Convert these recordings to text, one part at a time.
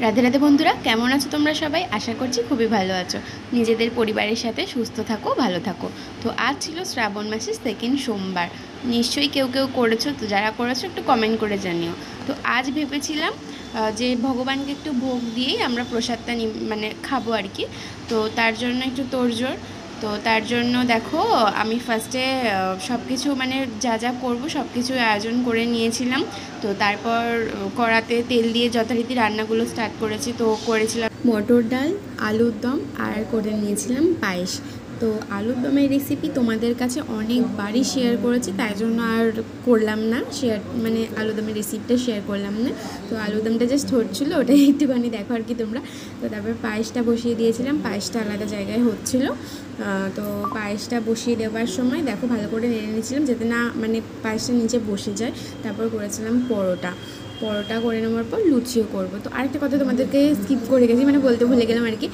রাধে রাধে বন্ধুরা, কেমন আছো তোমরা সবাই? আশা করছি খুবই ভালো আছো। নিজেদের পরিবারের সাথে সুস্থ থাকো, ভালো থাকো। তো আজ ছিল শ্রাবণ মাসের সেকেন্ড সোমবার। নিশ্চয়ই কেউ কেউ করেছো, তো যারা করেছো একটু কমেন্ট করে জানিও। তো আজ ভেবেছিলাম যে ভগবানকে একটু ভোগ দিয়েই আমরা প্রসাদটা মানে খাবো আর কি। তো তার জন্য একটু তোড়জোড়। তো তার জন্য দেখো, আমি ফার্স্টে সব কিছু মানে যা যা করবো সব কিছু আয়োজন করে নিয়েছিলাম। তো তারপর কড়াতে তেল দিয়ে যথারীতি রান্নাগুলো স্টার্ট করেছি। তো করেছিলাম মটর ডাল, আলুর দম, আর করে নিয়েছিলাম পায়েস। তো আলুর দমের রেসিপি তোমাদের কাছে অনেকবারই শেয়ার করেছি, তাই জন্য আর করলাম না শেয়ার, মানে আলুর দমের রেসিপিটা শেয়ার করলাম না। তো আলুর দমটা জাস্ট হচ্ছিলো, ওটাই একটুখানি দেখো আর কি তোমরা। তো তারপর পায়েসটা বসিয়ে দিয়েছিলাম, পায়েসটা আলাদা জায়গায় হচ্ছিলো। তো পায়েসটা বসিয়ে দেওয়ার সময় দেখো ভালো করে নেড়ে নিয়েছিলাম যাতে না মানে পায়েসটা নিচে বসে যায়। তারপর করেছিলাম পরোটা করে নেওয়ার পর লুচিও করবো। তো আরেকটা কথা তোমাদেরকে স্কিপ করে গেছি, মানে বলতে ভুলে গেলাম আর কি।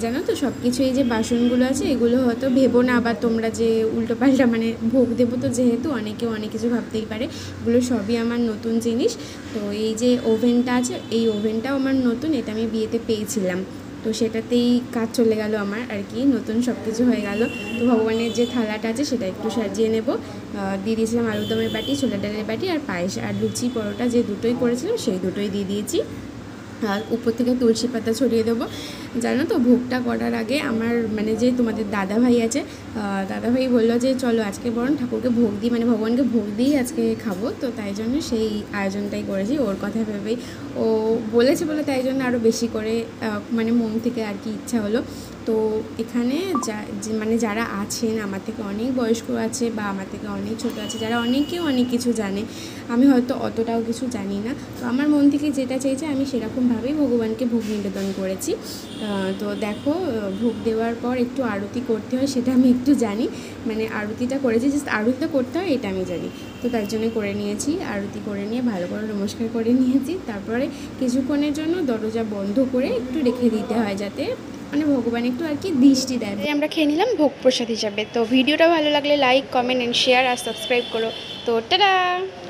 জানো তো সব কিছু এই যে বাসনগুলো আছে এগুলো হয়তো ভেবো না আবার তোমরা যে উল্টোপাল্টা, মানে ভোগ দেবো তো যেহেতু অনেকে অনেক কিছু ভাবতেই পারে। এগুলো সবই আমার নতুন জিনিস। তো এই যে ওভেনটা আছে, এই ওভেনটাও আমার নতুন, এটা আমি বিয়েতে পেয়েছিলাম। তো সেটাতেই কাজ চলে গেল আমার আর কি, নতুন সব কিছু হয়ে গেল। তো ভগবানের যে থালাটা আছে সেটা একটু সাজিয়ে নেব। দিয়ে দিয়েছিলাম আলুর দমের বাটি, ছোলা ডালের বাটি, আর পায়েস আর লুচি পরোটা যে দুটোই করেছিলাম সেই দুটোই দিয়ে দিয়েছি। আর উপর থেকে তুলসী পাতা ছড়িয়ে দেবো। জানো তো ভোগটা করার আগে আমার মানে যে তোমাদের দাদাভাই আছে, দাদাভাই বললো যে চলো আজকে বরং ঠাকুরকে ভোগ দিই, মানে ভগবানকে ভোগ দিয়েই আজকে খাবো। তো তাই জন্য সেই আয়োজনটাই করেছি, ওর কথা ভেবেই ও বলেছে বলে তাই জন্য আরও বেশি করে মানে মন থেকে আর কি ইচ্ছা হলো। তো এখানে মানে যারা আছেন আমার থেকে অনেক বয়স্ক আছে বা আমার থেকে অনেক ছোটো আছে, যারা অনেকেও অনেক কিছু জানে, আমি হয়তো অতটাও কিছু জানি না। তো আমার মন থেকে যেটা চেয়েছে আমি সেরকমভাবেই ভগবানকে ভোগ নিবেদন করেছি। তো দেখো ভোগ দেওয়ার পর একটু আরতি করতে হয় সেটা আমি একটু জানি, মানে আরতিটা করেছি, জাস্ট আরতিটা করতে হয় এটা আমি জানি। তো তার জন্য করে নিয়েছি, আরতি করে নিয়ে ভালো করে নমস্কার করে নিয়েছি। তারপরে কিছুক্ষণের জন্য দরজা বন্ধ করে একটু রেখে দিতে হয় যাতে মানে ভগবান একটু আর কি দৃষ্টি দেয়। আমরা খেয়ে নিলাম ভোগ প্রসাদ হিসাবে। তো ভিডিওটা ভালো লাগলে লাইক, কমেন্ট অ্যান্ড শেয়ার আর সাবস্ক্রাইব করো। তো টাটা।